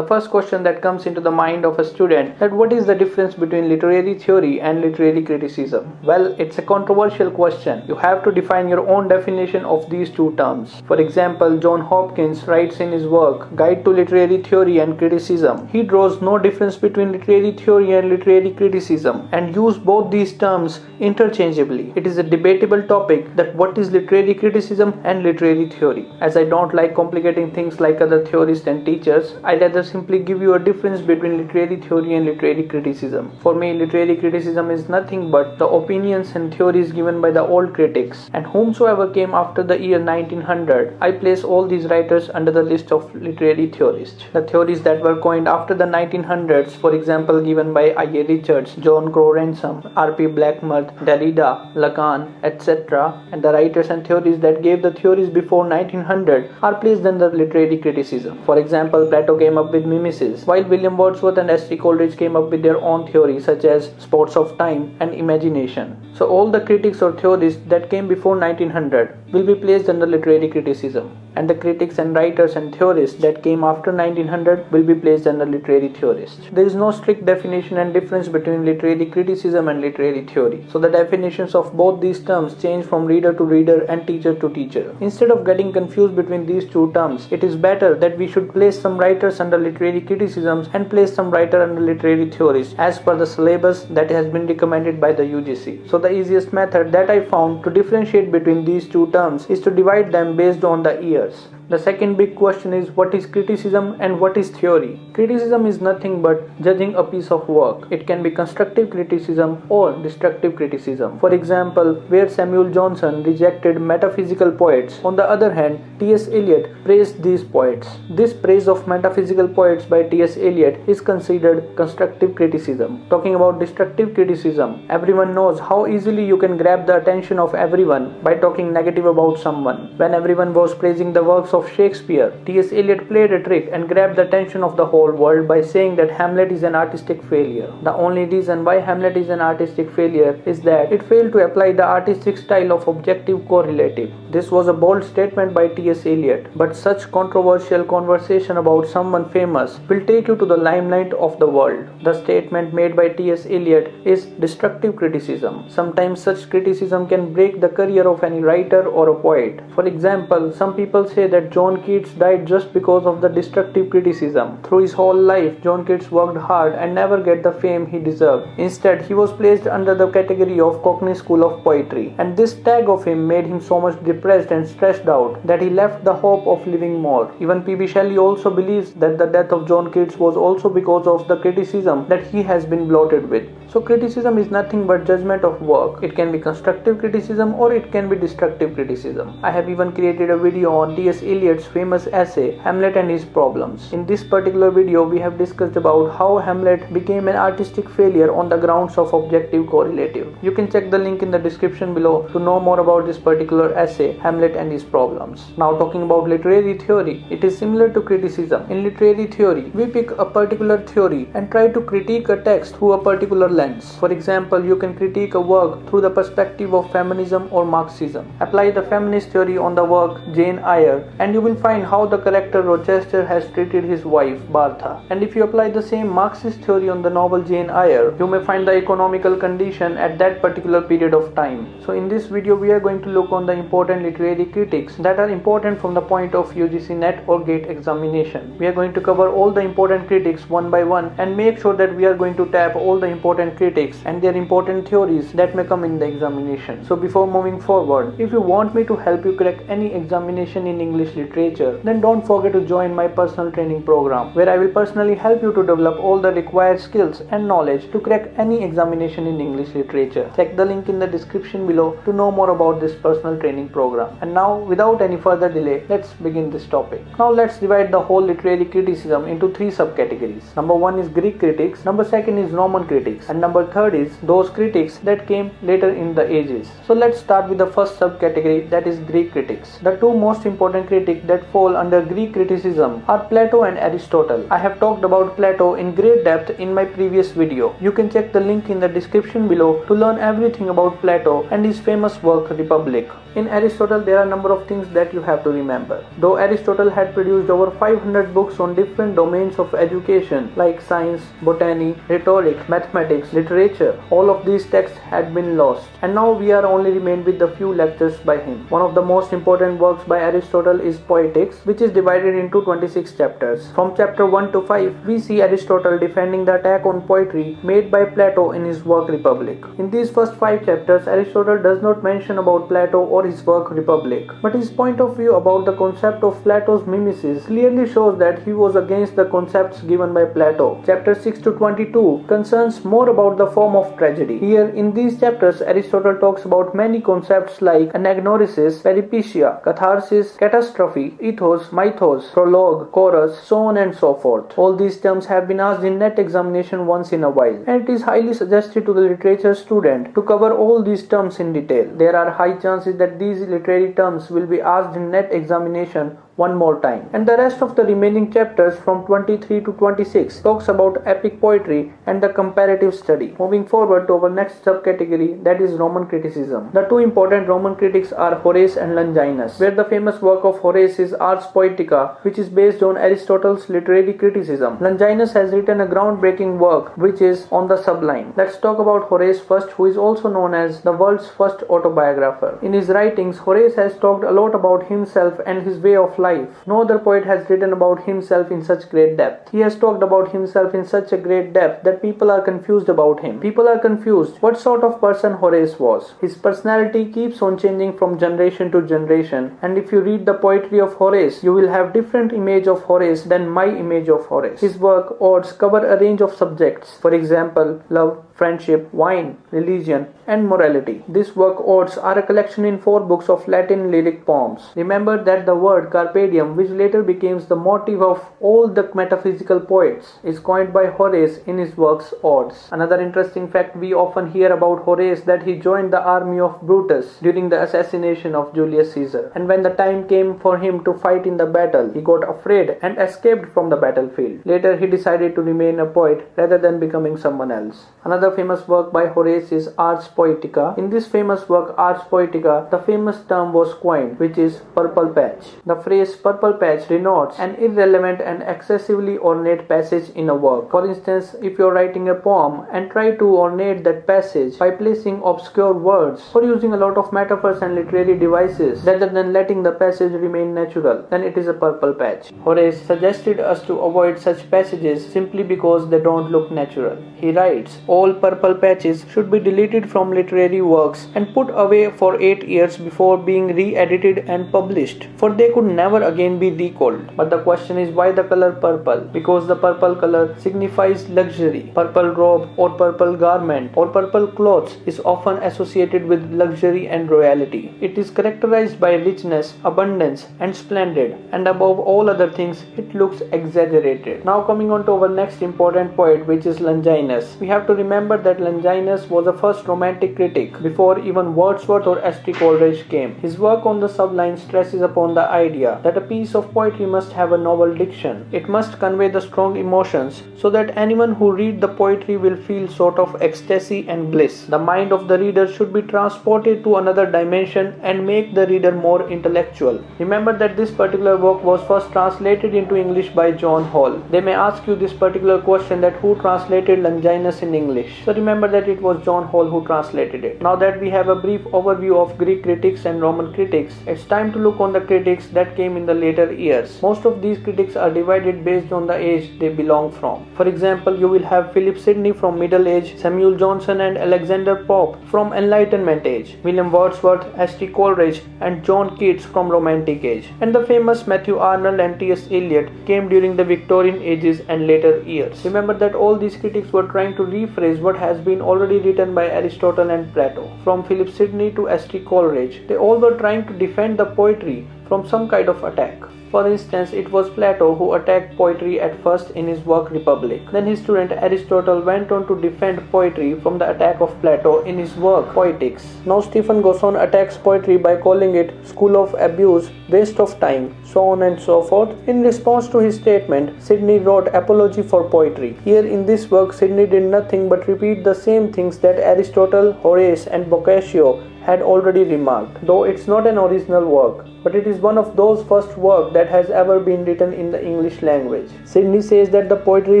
The first question that comes into the mind of a student that what is the difference between literary theory and literary criticism? Well, it's a controversial question. You have to define your own definition of these two terms. For example, John Hopkins writes in his work Guide to Literary Theory and Criticism. He draws no difference between literary theory and literary criticism and use both these terms interchangeably. It is a debatable topic that what is literary criticism and literary theory. As I don't like complicating things like other theorists and teachers, I'd rather simply give you a difference between literary theory and literary criticism. For me, literary criticism is nothing but the opinions and theories given by the old critics, and whomsoever came after the year 1900. I place all these writers under the list of literary theorists. The theories that were coined after the 1900s, for example given by I.A. Richards, John Crowe Ransom, R.P. Blackmur, Derrida, Lacan, etc., and the writers and theories that gave the theories before 1900 are placed under literary criticism. For example, Plato came up with mimesis, while William Wordsworth and S.T. Coleridge came up with their own theories such as spots of time and imagination. So all the critics or theorists that came before 1900 will be placed under literary criticism, and the critics and writers and theorists that came after 1900 will be placed under literary theorists. There is no strict definition and difference between literary criticism and literary theory. So the definitions of both these terms change from reader to reader and teacher to teacher. Instead of getting confused between these two terms, it is better that we should place some writers under literary criticisms and place some writer under literary theories as per the syllabus that has been recommended by the UGC. So the easiest method that I found to differentiate between these two terms is to divide them based on the years. The second big question is what is criticism and what is theory? Criticism is nothing but judging a piece of work. It can be constructive criticism or destructive criticism. For example, where Samuel Johnson rejected metaphysical poets, on the other hand, T.S. Eliot praised these poets. This praise of metaphysical poets by T.S. Eliot is considered constructive criticism. Talking about destructive criticism, everyone knows how easily you can grab the attention of everyone by talking negative about someone. When everyone was praising the works of Shakespeare, T.S. Eliot played a trick and grabbed the attention of the whole world by saying that Hamlet is an artistic failure. The only reason why Hamlet is an artistic failure is that it failed to apply the artistic style of objective correlative. This was a bold statement by T.S. Eliot, but such controversial conversation about someone famous will take you to the limelight of the world. The statement made by T.S. Eliot is destructive criticism. Sometimes such criticism can break the career of any writer or a poet. For example, some people say that John Keats died just because of the destructive criticism. Through his whole life, John Keats worked hard and never get the fame he deserved. Instead, he was placed under the category of Cockney School of Poetry, and this tag of him made him so much depressed and stressed out that he left the hope of living more. Even P.B. Shelley also believes that the death of John Keats was also because of the criticism that he has been bloated with. So criticism is nothing but judgment of work. It can be constructive criticism or it can be destructive criticism. I have even created a video on T.S. Eliot's famous essay, Hamlet and His Problems. In this particular video, we have discussed about how Hamlet became an artistic failure on the grounds of objective correlative. You can check the link in the description below to know more about this particular essay, Hamlet and His Problems. Now talking about literary theory, it is similar to criticism. In literary theory, we pick a particular theory and try to critique a text through a particular lens. For example, you can critique a work through the perspective of feminism or Marxism. Apply the feminist theory on the work Jane Eyre, and you will find how the character Rochester has treated his wife Bertha. And if you apply the same Marxist theory on the novel Jane Eyre, you may find the economical condition at that particular period of time. So in this video, we are going to look on the important literary critiques that are important from the point of UGC NET or GATE examination. We are going to cover all the important critics one by one and make sure that we are going to tap all the important critics and their important theories that may come in the examination. So before moving forward, if you want me to help you crack any examination in English literature, then don't forget to join my personal training program, where I will personally help you to develop all the required skills and knowledge to crack any examination in English literature. Check the link in the description below to know more about this personal training program. And now, without any further delay, let's begin this topic. Now let's divide the whole literary criticism into three subcategories. Number one is Greek critics, number second is Roman critics, and number third is those critics that came later in the ages. So let's start with the first subcategory, that is Greek critics. The two most important critics critic that fall under Greek criticism are Plato and Aristotle. I have talked about Plato in great depth in my previous video. You can check the link in the description below to learn everything about Plato and his famous work Republic. In Aristotle, there are a number of things that you have to remember. Though Aristotle had produced over 500 books on different domains of education like science, botany, rhetoric, mathematics, literature, all of these texts had been lost, and now we are only remained with the few lectures by him. One of the most important works by Aristotle is Poetics, which is divided into 26 chapters. From chapter 1 to 5, we see Aristotle defending the attack on poetry made by Plato in his work Republic. In these first 5 chapters, Aristotle does not mention about Plato or his work Republic, but his point of view about the concept of Plato's mimesis clearly shows that he was against the concepts given by Plato. Chapter 6 to 22 concerns more about the form of tragedy. Here in these chapters, Aristotle talks about many concepts like anagnorisis, peripecia, catharsis, catastrophe, ethos, mythos, prologue, chorus, so on and so forth. All these terms have been asked in net examination once in a while, and it is highly suggested to the literature student to cover all these terms in detail. There are high chances that these literary terms will be asked in net examination one more time. And the rest of the remaining chapters from 23 to 26 talks about epic poetry and the comparative study. Moving forward to our next subcategory, that is Roman criticism. The two important Roman critics are Horace and Longinus, where the famous work of Horace is Ars Poetica, which is based on Aristotle's literary criticism. Longinus has written a groundbreaking work which is on the sublime. Let's talk about Horace first, who is also known as the world's first autobiographer. In his writings, Horace has talked a lot about himself and his way of life. No other poet has written about himself in such great depth. He has talked about himself in such a great depth that people are confused about him. People are confused what sort of person Horace was. His personality keeps on changing from generation to generation, and if you read the poetry of Horace, you will have different image of Horace than my image of Horace. His work, Odes, cover a range of subjects. For example, love, friendship, wine, religion, and morality. This work, Odes, are a collection in 4 books of Latin lyric poems. Remember that the word carpe diem, which later becomes the motive of all the metaphysical poets, is coined by Horace in his works Odes. Another interesting fact we often hear about Horace that he joined the army of Brutus during the assassination of Julius Caesar, and when the time came for him to fight in the battle, he got afraid and escaped from the battlefield. Later he decided to remain a poet rather than becoming someone else. Another famous work by Horace is Ars Poetica. In this famous work Ars Poetica, the famous term was coined, which is purple patch. The phrase purple patch denotes an irrelevant and excessively ornate passage in a work. For instance, if you are writing a poem and try to ornate that passage by placing obscure words or using a lot of metaphors and literary devices rather than letting the passage remain natural, then it is a purple patch. Horace suggested us to avoid such passages simply because they don't look natural. He writes, all purple patches should be deleted from literary works and put away for 8 years before being re-edited and published, for they could never again be recalled. But the question is, why the color purple? Because the purple color signifies luxury. Purple robe or purple garment or purple clothes is often associated with luxury and royalty. It is characterized by richness, abundance, and splendid, and above all other things, it looks exaggerated. Now coming on to our next important poet, which is Longinus. We have to remember that Longinus was the first romantic critic before even Wordsworth or Coleridge came. His work on the sublime stresses upon the idea that a piece of poetry must have a novel diction. It must convey the strong emotions so that anyone who reads the poetry will feel sort of ecstasy and bliss. The mind of the reader should be transported to another dimension and make the reader more intellectual. Remember that this particular work was first translated into English by John Hall. They may ask you this particular question, that who translated Longinus in English? So remember that it was John Hall who translated it. Now that we have a brief overview of Greek critics and Roman critics, it's time to look on the critics that came in the later years. Most of these critics are divided based on the age they belong from. For example, you will have Philp Sidney from Middle Age, Samuel Johnson and Alexander Pope from Enlightenment Age, William Wordsworth, Coleridge and John Keats from Romantic Age, and the famous Matthew Arnold and T.S. Eliot came during the Victorian ages and later years. Remember that all these critics were trying to rephrase what has been already written by Aristotle and Plato. From Philp Sidney to Coleridge, they all were trying to defend the poetry from some kind of attack. For instance, it was Plato who attacked poetry at first in his work Republic. Then his student Aristotle went on to defend poetry from the attack of Plato in his work Poetics. Now Stephen Gosson attacks poetry by calling it school of abuse, waste of time, so on and so forth. In response to his statement, Sidney wrote Apology for Poetry. Here in this work, Sidney did nothing but repeat the same things that Aristotle, Horace and Boccaccio had already remarked, though it's not an original work, but it is one of those first works that has ever been written in the English language. Sidney says that the poetry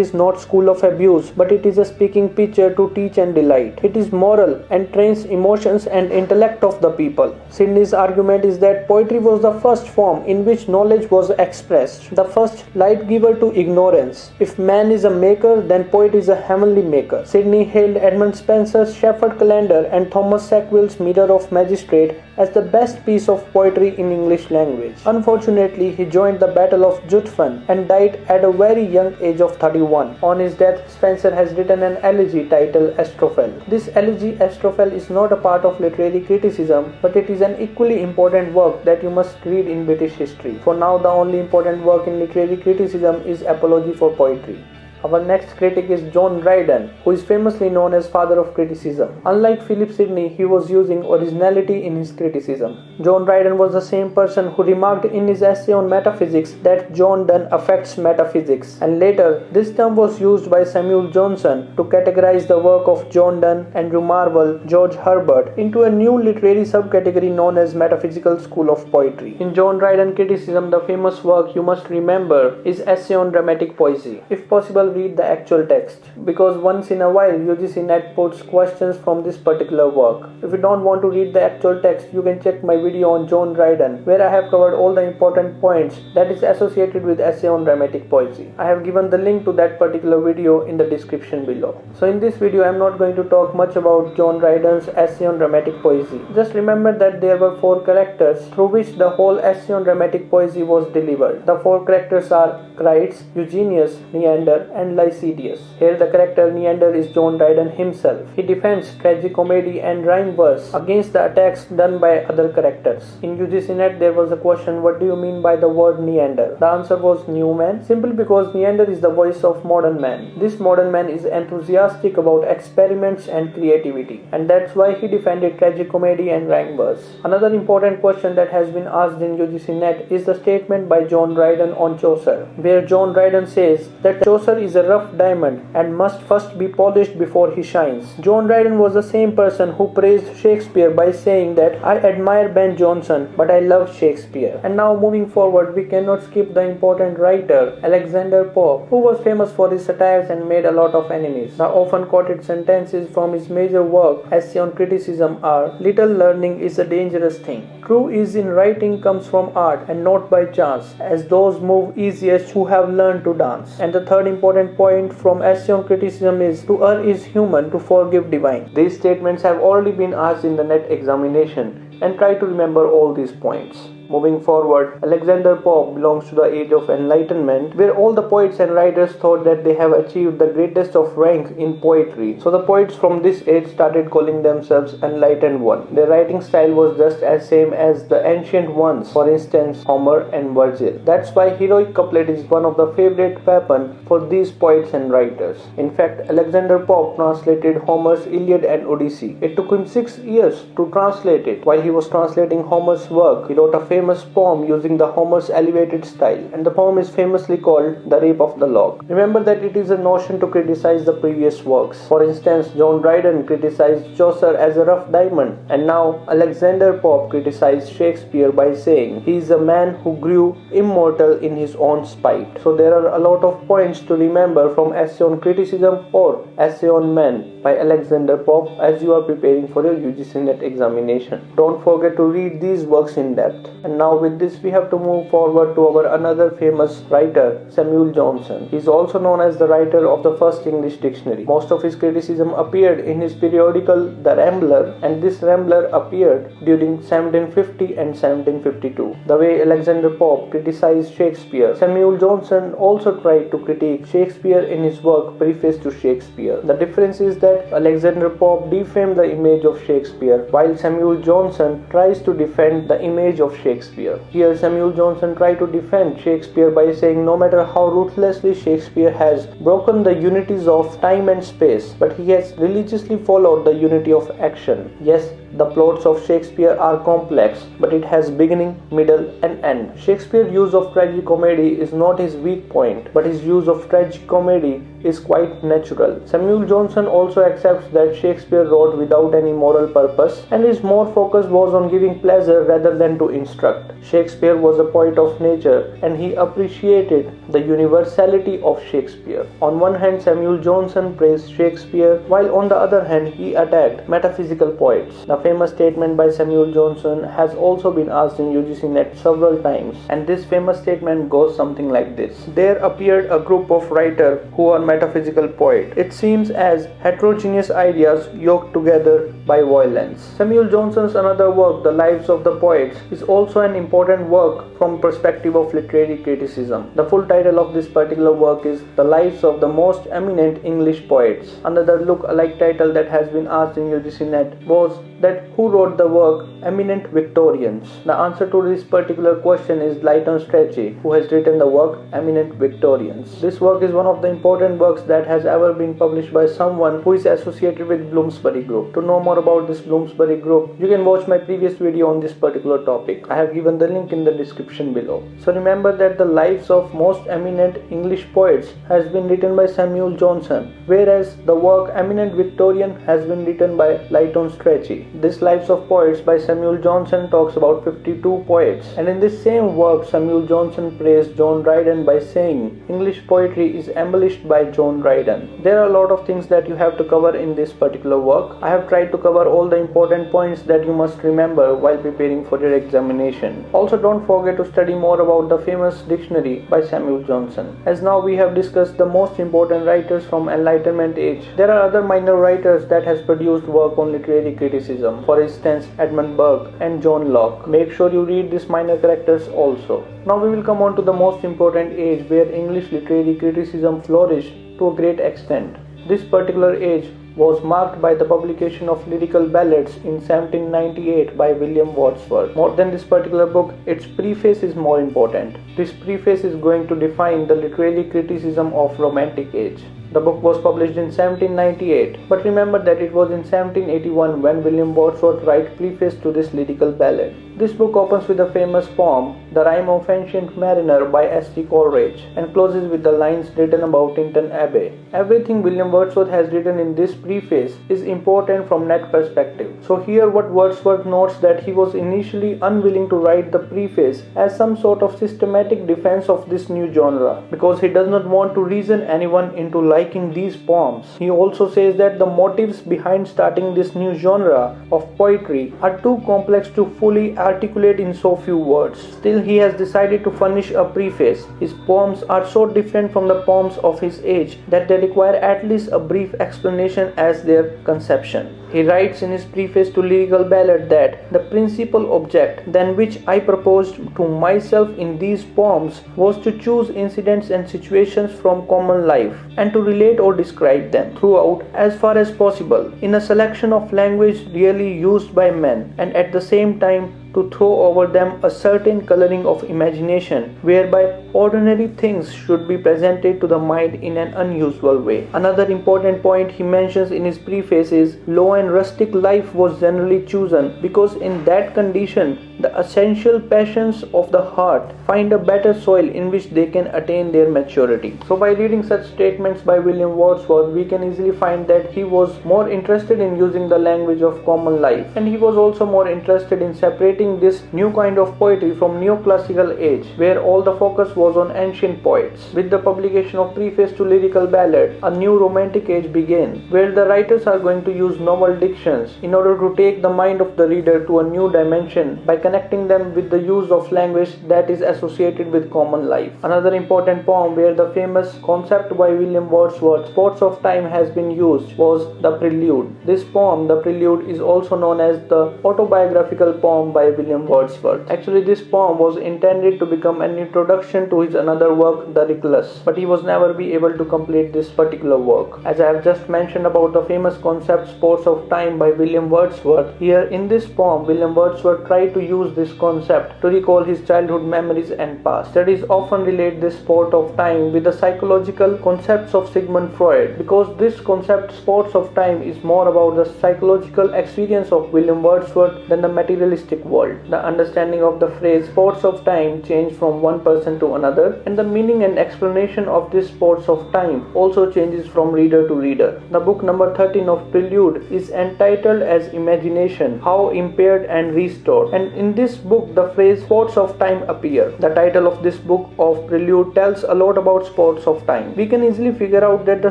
is not school of abuse, but it is a speaking picture to teach and delight. It is moral and trains emotions and intellect of the people. Sidney's argument is that poetry was the first form in which knowledge was expressed, the first light giver to ignorance. If man is a maker, then poet is a heavenly maker. Sidney hailed Edmund Spenser's Shepherd Calendar and Thomas Sackville's Mirror of Magistrate as the best piece of poetry in English language. Unfortunately, he joined the Battle of Zutphen and died at a very young age of 31. On his death, Spenser has written an elegy titled Astrophel. This elegy Astrophel is not a part of literary criticism, but it is an equally important work that you must read in British history. For now, the only important work in literary criticism is Apology for Poetry. Our next critic is John Dryden, who is famously known as father of criticism. Unlike Philp Sidney, he was using originality in his criticism. John Dryden was the same person who remarked in his essay on metaphysics that John Donne affects metaphysics, and later this term was used by Samuel Johnson to categorize the work of John Donne, Andrew Marvell, George Herbert into a new literary subcategory known as metaphysical school of poetry. In John Dryden criticism, the famous work you must remember is Essay on Dramatic Poesy. If possible, read the actual text, because once in a while UGC Net puts questions from this particular work. If you don't want to read the actual text, you can check my video on John Dryden, where I have covered all the important points that is associated with Essay on Dramatic Poesy. I have given the link to that particular video in the description below. So in this video I am not going to talk much about John Dryden's Essay on Dramatic Poesy. Just remember that there were 4 characters through which the whole Essay on Dramatic Poesy was delivered. The 4 characters are Crites, Eugenius, Neander and Lycidius. Here the character Neander is John Dryden himself. He defends tragicomedy and rhyme verse against the attacks done by other characters. In UGC Net there was a question, what do you mean by the word Neander? The answer was new man, simply because Neander is the voice of modern man. This modern man is enthusiastic about experiments and creativity, and that's why he defended tragicomedy and rhyme verse. Another important question that has been asked in UGC Net is the statement by John Dryden on Chaucer, where John Dryden says that Chaucer is a rough diamond and must first be polished before he shines. John Dryden was the same person who praised Shakespeare by saying that I admire Ben Jonson, but I love Shakespeare. And now moving forward, we cannot skip the important writer Alexander Pope, who was famous for his satires and made a lot of enemies. The often quoted sentences from his major work Essay on Criticism are, little learning is a dangerous thing. True ease in writing comes from art and not by chance, as those move easiest who have learned to dance. And the third important point from Essay on Criticism is, to err is human, to forgive divine. These statements have already been asked in the NET examination, and try to remember all these points. Moving forward, Alexander Pope belongs to the age of enlightenment, where all the poets and writers thought that they have achieved the greatest of rank in poetry. So the poets from this age started calling themselves enlightened one. Their writing style was just as same as the ancient ones, for instance Homer and Virgil. That's why heroic couplet is one of the favorite weapon for these poets and writers. In fact, Alexander Pope translated Homer's Iliad and Odyssey. It took him 6 years to translate it. While he was translating Homer's work, he wrote a famous poem using the Homer's elevated style, and the poem is famously called The Rape of the Lock. Remember that it is a notion to criticize the previous works. For instance, John Dryden criticized Chaucer as a rough diamond, and now Alexander Pope criticized Shakespeare by saying he is a man who grew immortal in his own spite. So there are a lot of points to remember from Essay on Criticism or Essay on Men by Alexander Pope as you are preparing for your UGC Net examination. Don't forget to read these works in depth. And now with this we have to move forward to our another famous writer, Samuel Johnson. He is also known as the writer of the first English dictionary. Most of his criticism appeared in his periodical The Rambler, and this Rambler appeared during 1750 and 1752. The way Alexander Pope criticized Shakespeare, Samuel Johnson also tried to critique Shakespeare in his work Preface to Shakespeare. The difference is that that Alexander Pope defamed the image of Shakespeare, while Samuel Johnson tries to defend the image of Shakespeare. Here Samuel Johnson tried to defend Shakespeare by saying no matter how ruthlessly Shakespeare has broken the unities of time and space, but he has religiously followed the unity of action. Yes, the plots of Shakespeare are complex, but it has beginning, middle and end. Shakespeare's use of tragicomedy is not his weak point, but his use of tragicomedy is quite natural. Samuel Johnson also accepts that Shakespeare wrote without any moral purpose, and his more focus was on giving pleasure rather than to instruct. Shakespeare was a poet of nature, and he appreciated the universality of Shakespeare. On one hand, Samuel Johnson praised Shakespeare, while on the other hand, he attacked metaphysical poets. The famous statement by Samuel Johnson has also been asked in UGC NET several times, and this famous statement goes something like this: there appeared a group of writers who are metaphysical poets. It seems as heterogeneous ideas yoked together by violence. Samuel Johnson's another work, The Lives of the Poets, is also an important work from perspective of literary criticism. The full title of this particular work is The Lives of the Most Eminent English Poets. Another look-alike title that has been asked in UGC NET was that who wrote the work Eminent Victorians? The answer to this particular question is Lytton Strachey, who has written the work Eminent Victorians. This work is one of the important works that has ever been published by someone who is associated with Bloomsbury Group. To know more about this Bloomsbury Group, you can watch my previous video on this particular topic. I have given the link in the description below. So remember that the lives of most eminent English poets has been written by Samuel Johnson, whereas the work Eminent Victorian has been written by Lytton Strachey. This Lives of Poets by Samuel Johnson talks about 52 poets, and in this same work Samuel Johnson praised John Dryden by saying English poetry is embellished by John Dryden. There are a lot of things that you have to cover in this particular work. I have tried to cover all the important points that you must remember while preparing for your examination. Also, don't forget to study more about the famous dictionary by Samuel Johnson. As now we have discussed the most important writers from Enlightenment age, there are other minor writers that has produced work on literary criticism. For instance, Edmund Burke and John Locke. Make sure you read these minor characters also. Now we will come on to the most important age where English literary criticism flourished to a great extent. This particular age was marked by the publication of lyrical ballads in 1798 by William Wordsworth. More than this particular book, its preface is more important. This preface is going to define the literary criticism of Romantic age. The book was published in 1798, but remember that it was in 1781 when William Wordsworth wrote preface to this lyrical ballad. This book opens with a famous poem, The Rime of Ancient Mariner by S.T. Coleridge, and closes with the lines written about Tintern Abbey. Everything William Wordsworth has written in this preface is important from that perspective. So here what Wordsworth notes that he was initially unwilling to write the preface as some sort of systematic defense of this new genre, because he does not want to reason anyone into liking these poems. He also says that the motives behind starting this new genre of poetry are too complex to fully articulate in so few words. Still, he has decided to furnish a preface. His poems are so different from the poems of his age that they require at least a brief explanation as their conception. He writes in his preface to Lyrical Ballad that the principal object than which I proposed to myself in these poems was to choose incidents and situations from common life and to relate or describe them throughout as far as possible in a selection of language really used by men, and at the same time to throw over them a certain coloring of imagination whereby ordinary things should be presented to the mind in an unusual way. Another important point he mentions in his preface is low and rustic life was generally chosen because in that condition the essential passions of the heart find a better soil in which they can attain their maturity. So by reading such statements by William Wordsworth, we can easily find that he was more interested in using the language of common life, and he was also more interested in separating this new kind of poetry from neoclassical age, where all the focus was on ancient poets. With the publication of Preface to Lyrical Ballad, a new romantic age began, where the writers are going to use novel dictions in order to take the mind of the reader to a new dimension by connecting them with the use of language that is associated with common life. Another important poem where the famous concept by William Wordsworth, Spots of Time, has been used was the Prelude. This poem, the Prelude, is also known as the autobiographical poem by William Wordsworth. Actually, this poem was intended to become an introduction to his another work, the Recluse, but he was never be able to complete this particular work. As I have just mentioned about the famous concept Spots of Time by William Wordsworth, here in this poem, William Wordsworth tried to use this concept to recall his childhood memories and past. Studies often relate this spot of time with the psychological concepts of Sigmund Freud, because this concept spots of time is more about the psychological experience of William Wordsworth than the materialistic world. The understanding of the phrase spots of time changed from one person to another, and the meaning and explanation of these spots of time also changes from reader to reader. The book number 13 of Prelude is entitled as Imagination, How Impaired and Restored, and in this book the phrase spots of time appear. The title of this book of Prelude tells a lot about spots of time. We can easily figure out that the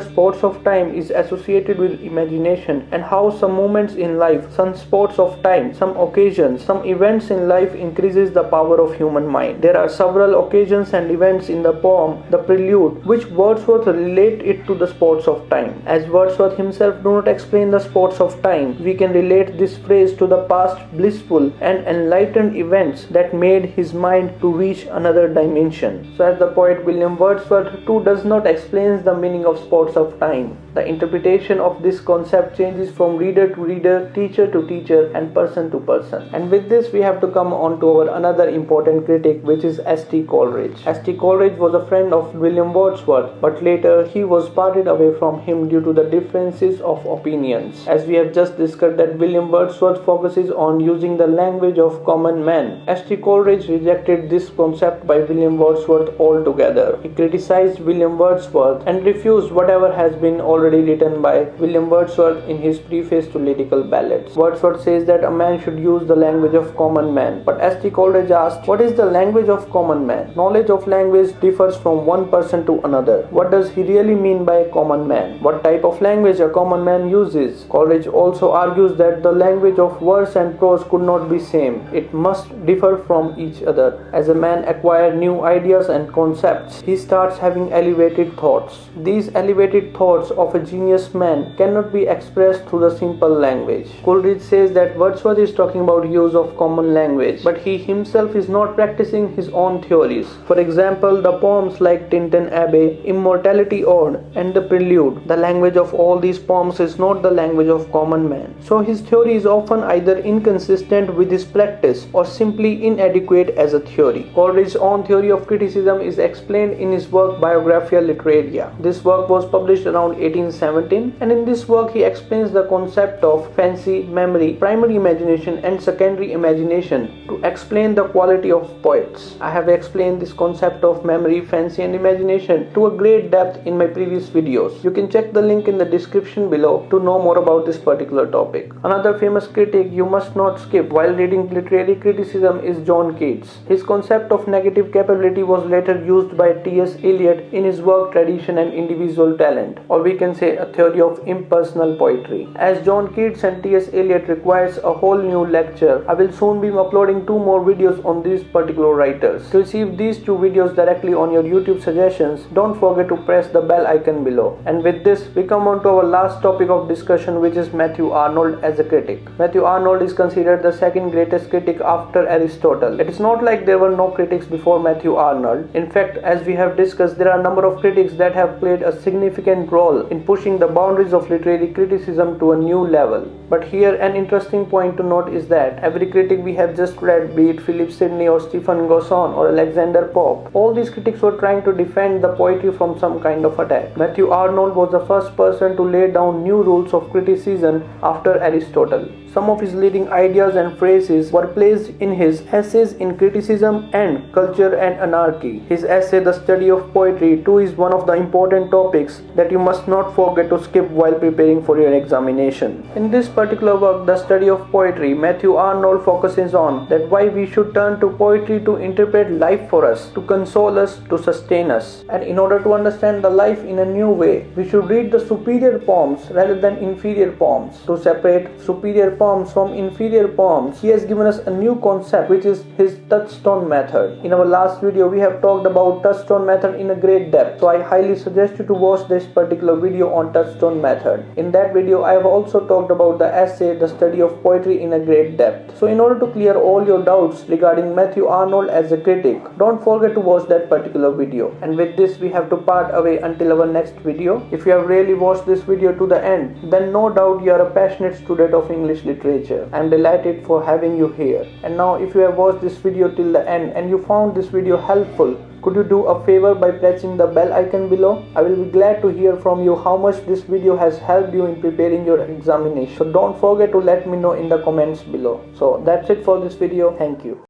spots of time is associated with imagination, and how some moments in life, some spots of time, some occasions, some events in life increases the power of human mind. There are several occasions and events in the poem, the Prelude, which Wordsworth relate it to the spots of time. As Wordsworth himself do not explain the spots of time, we can relate this phrase to the past blissful and enlightened events that made his mind to reach another dimension. So as the poet William Wordsworth too does not explain the meaning of spots of time, the interpretation of this concept changes from reader to reader, teacher to teacher, and person to person. And with this we have to come on to our another important critic, which is S.T. Coleridge. S.T. Coleridge was a friend of William Wordsworth, but later he was parted away from him due to the differences of opinions. As we have just discussed that William Wordsworth focuses on using the language of common men, S.T. Coleridge rejected this concept by William Wordsworth altogether. He criticized William Wordsworth and refused whatever has been already written by William Wordsworth in his preface to lyrical ballads. Wordsworth says that a man should use the language of common man, but S.T. Coleridge asked, what is the language of common man? Knowledge of language differs from one person to another. What does he really mean by a common man? What type of language a common man uses? Coleridge also argues that the language of verse and prose could not be same. It must differ from each other. As a man acquires new ideas and concepts, he starts having elevated thoughts. These elevated thoughts of a genius man cannot be expressed through the simple language. Coleridge says that Wordsworth is talking about use of common language, but he himself is not practicing his own theories. For example, the poems like Tintin Abbey, Immortality Ode, and the Prelude, the language of all these poems is not the language of common man. So his theory is often either inconsistent with his practice or simply inadequate as a theory. Coleridge's own theory of criticism is explained in his work Biographia Literaria. This work was published around 1817, and in this work he explains the concept of fancy, memory, primary imagination, and secondary imagination to explain the quality of poets. I have explained this concept of memory, fancy, and imagination to a great depth in my previous videos. You can check the link in the description below to know more about this particular topic. Another famous critic you must not skip while reading literary criticism is John Keats. His concept of negative capability was later used by T.S. Eliot in his work Tradition and Individual Talent, or we can say a theory of impersonal poetry. As John Keats and T.S. Eliot requires a whole new lecture, I will soon be uploading 2 more videos on these particular writers. To receive these 2 videos directly on your YouTube suggestions, don't forget to press the bell icon below. And with this, we come on to our last topic of discussion, which is Matthew Arnold as a critic. Matthew Arnold is considered the second greatest critic after Aristotle. It is not like there were no critics before Matthew Arnold. In fact, as we have discussed, there are a number of critics that have played a significant role in pushing the boundaries of literary criticism to a new level. But here an interesting point to note is that every critic we have just read, be it Philp Sidney or Stephen Gosson or Alexander Pope, all these critics were trying to defend the poetry from some kind of attack. Matthew Arnold was the first person to lay down new rules of criticism after Aristotle. Some of his leading ideas and phrases were placed in his essays in Criticism and Culture and Anarchy. His essay The Study of Poetry too is one of the important topics that you must not forget to skip while preparing for your examination. In this particular work, The Study of Poetry, Matthew Arnold focuses on that why we should turn to poetry to interpret life for us, to console us, to sustain us. And in order to understand the life in a new way, we should read the superior poems rather than inferior poems. To separate superior poems from inferior poems, he has given us a new concept, which is his touchstone method. In our last video, we have talked about touchstone method in a great depth, so I highly suggest you to watch this particular video on touchstone method. In that video, I have also talked about the essay, the study of poetry, in a great depth. So in order to clear all your doubts regarding Matthew Arnold as a critic, don't forget to watch that particular video. And with this, we have to part away until our next video. If you have really watched this video to the end, then no doubt you are a passionate student of English literature. I am delighted for having you here. And now, if you have watched this video till the end and you found this video helpful, could you do a favor by pressing the bell icon below? I will be glad to hear from you how much this video has helped you in preparing your examination. So don't forget to let me know in the comments below. So that's it for this video. Thank you.